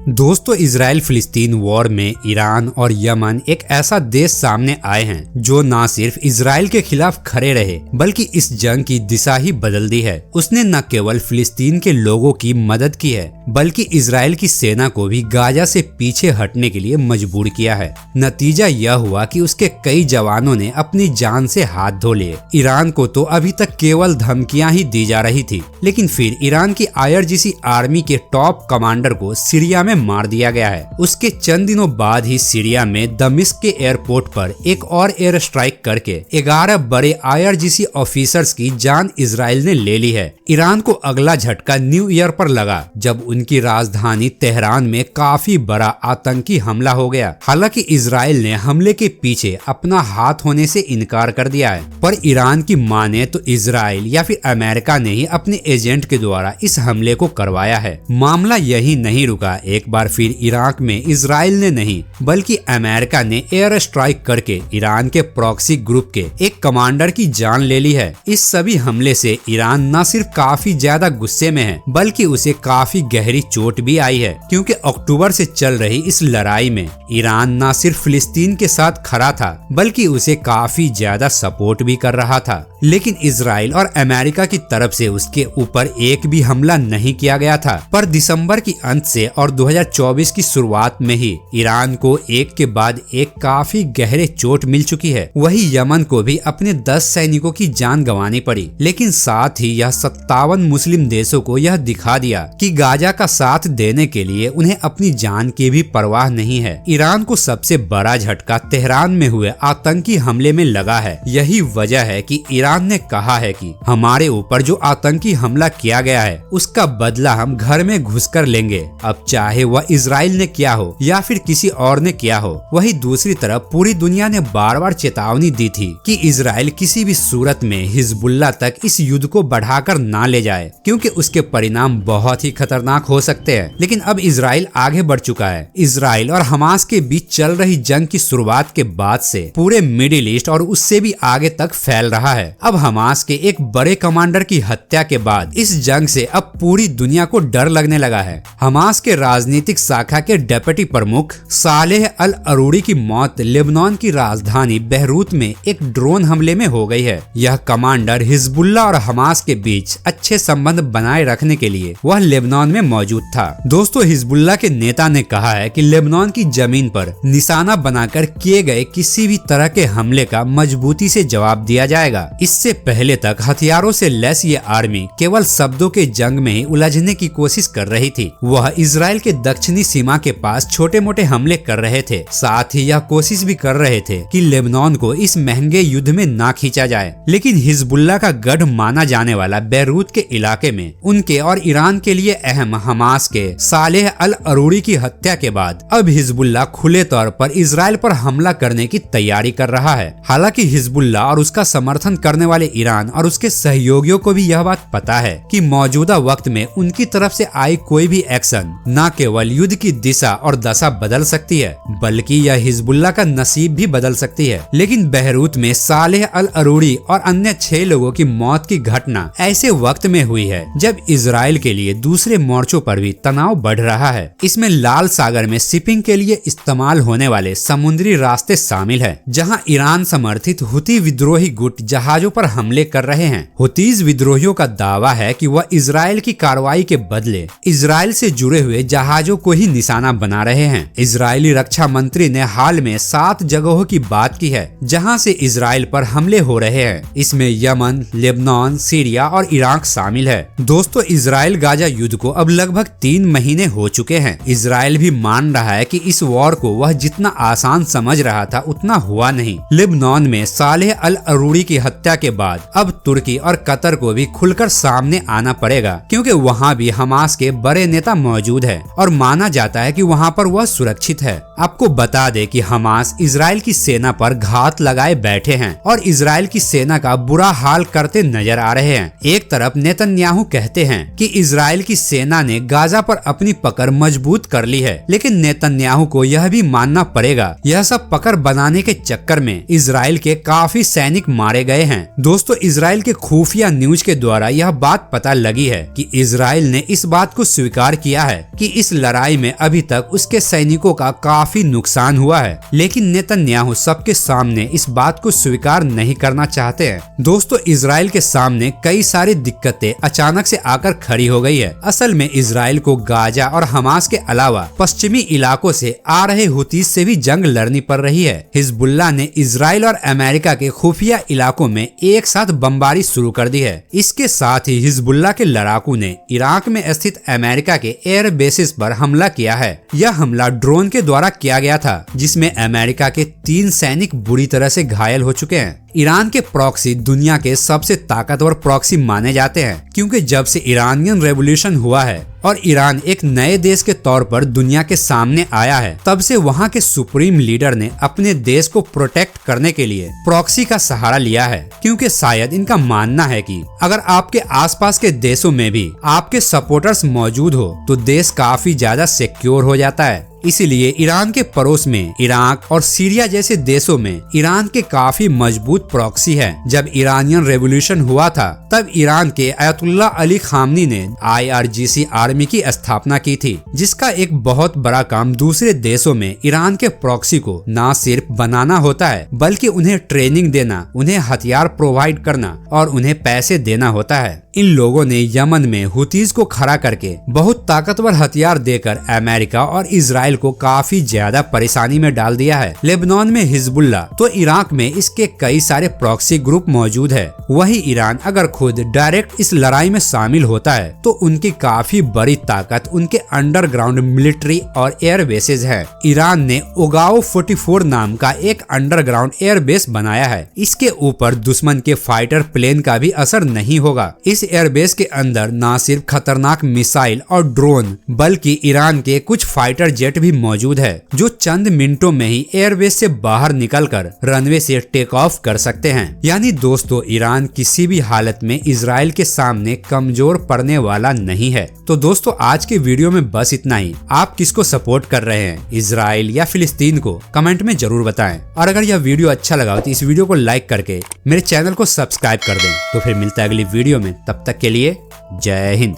दोस्तों, इजराइल फिलिस्तीन वॉर में ईरान और यमन एक ऐसा देश सामने आए हैं जो न सिर्फ इजराइल के खिलाफ खड़े रहे बल्कि इस जंग की दिशा ही बदल दी है। उसने न केवल फिलिस्तीन के लोगों की मदद की है बल्कि इजराइल की सेना को भी गाजा से पीछे हटने के लिए मजबूर किया है। नतीजा यह हुआ कि उसके कई जवानों ने अपनी जान से हाथ धो लिए। ईरान को तो अभी तक केवल धमकियां ही दी जा रही थी, लेकिन फिर ईरान की IRGC आर्मी के टॉप कमांडर को सीरिया में मार दिया गया है। उसके चंद दिनों बाद ही सीरिया में दमिश्क के एयरपोर्ट पर एक और एयर स्ट्राइक करके 11 बड़े IRGC ऑफिसर्स की जान इजराइल ने ले ली है। ईरान को अगला झटका न्यू ईयर पर लगा जब उनकी राजधानी तेहरान में काफी बड़ा आतंकी हमला हो गया। हालांकि इजराइल ने हमले के पीछे अपना हाथ होने से इनकार कर दिया है, पर ईरान की माने तो इजराइल या फिर अमेरिका ने ही अपने एजेंट के द्वारा इस हमले को करवाया है। मामला यही नहीं रुका, एक बार फिर इराक में इजराइल ने नहीं बल्कि अमेरिका ने एयर स्ट्राइक करके ईरान के प्रॉक्सी ग्रुप के एक कमांडर की जान ले ली है। इस सभी हमले से ईरान न सिर्फ काफी ज्यादा गुस्से में है बल्कि उसे काफी गहरी चोट भी आई है, क्योंकि अक्टूबर से चल रही इस लड़ाई में ईरान न सिर्फ फिलिस्तीन के साथ खड़ा था बल्कि उसे काफी ज्यादा सपोर्ट भी कर रहा था। लेकिन इजराइल और अमेरिका की तरफ से उसके ऊपर एक भी हमला नहीं किया गया था। पर दिसंबर की अंत से और 2024 की शुरुआत में ही ईरान को एक के बाद एक काफी गहरे चोट मिल चुकी है। वही यमन को भी अपने 10 सैनिकों की जान गंवानी पड़ी, लेकिन साथ ही यह 57 मुस्लिम देशों को यह दिखा दिया कि गाजा का साथ देने के लिए उन्हें अपनी जान की भी परवाह नहीं है। ईरान को सबसे बड़ा झटका तेहरान में हुए आतंकी हमले में लगा है। यही वजह है कि ईरान ने कहा है कि हमारे ऊपर जो आतंकी हमला किया गया है उसका बदला हम घर में घुसकर लेंगे, अब चाहे वह इजराइल ने किया हो या फिर किसी और ने किया हो। वही दूसरी तरफ पूरी दुनिया ने बार बार चेतावनी दी थी कि इजराइल किसी भी सूरत में हिजबुल्लाह तक इस युद्ध को बढ़ाकर ना ले जाए, क्योंकि उसके परिणाम बहुत ही खतरनाक हो सकते हैं। लेकिन अब इजराइल आगे बढ़ चुका है। इजराइल और हमास के बीच चल रही जंग की शुरुआत के बाद से पूरे मिडिल ईस्ट और उससे भी आगे तक फैल रहा है। अब हमास के एक बड़े कमांडर की हत्या के बाद इस जंग से अब पूरी दुनिया को डर लगने लगा है। हमास के राजनीतिक शाखा के डेप्यूटी प्रमुख सालेह अल अरूरी की मौत लेबनान की राजधानी बेरूत में एक ड्रोन हमले में हो गई है। यह कमांडर हिजबुल्लाह और हमास के बीच अच्छे संबंध बनाए रखने के लिए वह लेबनान में मौजूद था। दोस्तों, हिजबुल्लाह के नेता ने कहा है कि लेबनान की जमीन पर निशाना बनाकर किए गए किसी भी तरह के हमले का मजबूती से जवाब दिया जाएगा। इससे पहले तक हथियारों से लैस ये आर्मी केवल शब्दों के जंग में ही उलझने की कोशिश कर रही थी। वह इजराइल के दक्षिणी सीमा के पास छोटे मोटे हमले कर रहे थे, साथ ही यह कोशिश भी कर रहे थे कि लेबनान को इस महंगे युद्ध में ना खींचा जाए। लेकिन हिजबुल्लाह का गढ़ माना जाने वाला बेरूत के इलाके में उनके और ईरान के लिए अहम हमास के सालेह अल अरूरी की हत्या के बाद अब हिजबुल्लाह खुले तौर पर इजराइल पर हमला करने की तैयारी कर रहा है। हालांकि हिजबुल्लाह और उसका समर्थन करने वाले ईरान और उसके सहयोगियों को भी यह बात पता है कि मौजूदा वक्त में उनकी तरफ से आई कोई भी एक्शन न केवल युद्ध की दिशा और दशा बदल सकती है बल्कि यह हिजबुल्लाह का नसीब भी बदल सकती है। लेकिन बेरूत में सालेह अल अरूरी और अन्य 6 लोगों की मौत की घटना ऐसे वक्त में हुई है जब इजराइल के लिए दूसरे मोर्चों पर भी तनाव बढ़ रहा है। इसमें लाल सागर में शिपिंग के लिए इस्तेमाल होने वाले समुद्री रास्ते शामिल है, जहां ईरान समर्थित हुती विद्रोही गुट जहाजों पर हमले कर रहे हैं। हुतीज विद्रोहियों का दावा है कि वह इजराइल की कार्रवाई के बदले इजराइल से जुड़े हुए जहाजों को ही निशाना बना रहे हैं। इजरायली रक्षा मंत्री ने हाल में 7 जगहों की बात की है जहां से इजराइल पर हमले हो रहे हैं। इसमें यमन, लेबनान, सीरिया और इराक शामिल है। दोस्तों, इजराइल गाजा युद्ध को अब लगभग 3 महीने हो चुके हैं। इजराइल भी मान रहा है कि इस वॉर को वह जितना आसान समझ रहा था उतना हुआ नहीं। लेबनान में सालेह अल अरूरी की हत्या के बाद अब तुर्की और कतर को भी खुलकर सामने आना पड़ेगा, क्योंकि वहां भी हमास के बड़े नेता मौजूद है और माना जाता है कि वहां पर वह सुरक्षित है। आपको बता दे कि हमास इजराइल की सेना पर घात लगाए बैठे हैं और इजराइल की सेना का बुरा हाल करते नजर आ रहे हैं। एक तरफ नेतन्याहू कहते हैं कि इजराइल की सेना ने गाजा पर अपनी पकड़ मजबूत कर ली है, लेकिन नेतन्याहू को यह भी मानना पड़ेगा यह सब पकड़ बनाने के चक्कर में इजराइल के काफी सैनिक मारे गए हैं। दोस्तों, इजराइल के खुफिया न्यूज के द्वारा यह बात पता लगी है कि इजराइल ने इस बात को स्वीकार किया है कि इस लड़ाई में अभी तक उसके सैनिकों का काफी नुकसान हुआ है, लेकिन नेतन्याहू सबके सामने इस बात को स्वीकार नहीं करना चाहते हैं। दोस्तों, इजराइल के सामने कई सारी दिक्कतें अचानक से आकर खड़ी हो गई है। असल में इजराइल को गाजा और हमास के अलावा पश्चिमी इलाकों से आ रहे हुतीस से भी जंग लड़नी पड़ रही है। हिजबुल्लाह ने इजराइल और अमेरिका के खुफिया इलाकों में एक साथ बमबारी शुरू कर दी है। इसके साथ ही हिजबुल्लाह के लड़ाकू ने इराक में स्थित अमेरिका के एयर बेसिस पर हमला किया है। यह हमला ड्रोन के द्वारा किया गया था, जिसमें अमेरिका के 3 सैनिक बुरी तरह से घायल हो चुके हैं। ईरान के प्रॉक्सी दुनिया के सबसे ताकतवर प्रॉक्सी माने जाते हैं, क्योंकि जब से ईरानियन रेवोल्यूशन हुआ है और ईरान एक नए देश के तौर पर दुनिया के सामने आया है, तब से वहाँ के सुप्रीम लीडर ने अपने देश को प्रोटेक्ट करने के लिए प्रॉक्सी का सहारा लिया है। क्योंकि शायद इनका मानना है कि अगर आपके आसपास के देशों में भी आपके सपोर्टर्स मौजूद हो तो देश काफी ज्यादा सिक्योर हो जाता है। इसीलिए ईरान के पड़ोस में इराक और सीरिया जैसे देशों में ईरान के काफी मजबूत प्रॉक्सी है। जब ईरानियन रेवोल्यूशन हुआ था तब ईरान के अयतुल्लाह अली खामनी ने IRGC आर्मी की स्थापना की थी, जिसका एक बहुत बड़ा काम दूसरे देशों में ईरान के प्रॉक्सी को न सिर्फ बनाना होता है, बल्कि उन्हें ट्रेनिंग देना, उन्हें हथियार प्रोवाइड करना और उन्हें पैसे देना होता है। इन लोगों ने यमन में हुतीज को खड़ा करके बहुत ताकतवर हथियार देकर अमेरिका और इजराइल को काफी ज्यादा परेशानी में डाल दिया है। लेबनान में हिजबुल्लाह तो इराक में इसके कई सारे प्रॉक्सी ग्रुप मौजूद है। वही ईरान अगर खुद डायरेक्ट इस लड़ाई में शामिल होता है तो उनकी काफी बड़ी ताकत उनके अंडरग्राउंड मिलिट्री और एयर बेसेज है। ईरान ने ओगाओ 44 नाम का एक अंडरग्राउंड एयर बेस बनाया है। इसके ऊपर दुश्मन के फाइटर प्लेन का भी असर नहीं होगा। इस एयरबेस के अंदर न सिर्फ खतरनाक मिसाइल और ड्रोन बल्कि ईरान के कुछ फाइटर जेट भी मौजूद है, जो चंद मिनटों में ही एयरबेस से बाहर निकलकर रनवे से टेक ऑफ कर सकते हैं। यानी दोस्तों, ईरान किसी भी हालत में इजराइल के सामने कमजोर पड़ने वाला नहीं है। तो दोस्तों, आज के वीडियो में बस इतना ही। आप किसको सपोर्ट कर रहे हैं, इजराइल या फिलिस्तीन को? कमेंट में जरूर बताएं। और अगर यह वीडियो अच्छा लगा तो इस वीडियो को लाइक करके मेरे चैनल को सब्सक्राइब कर दें। तो फिर मिलता है अगली वीडियो में, तब तक के लिए जय हिंद।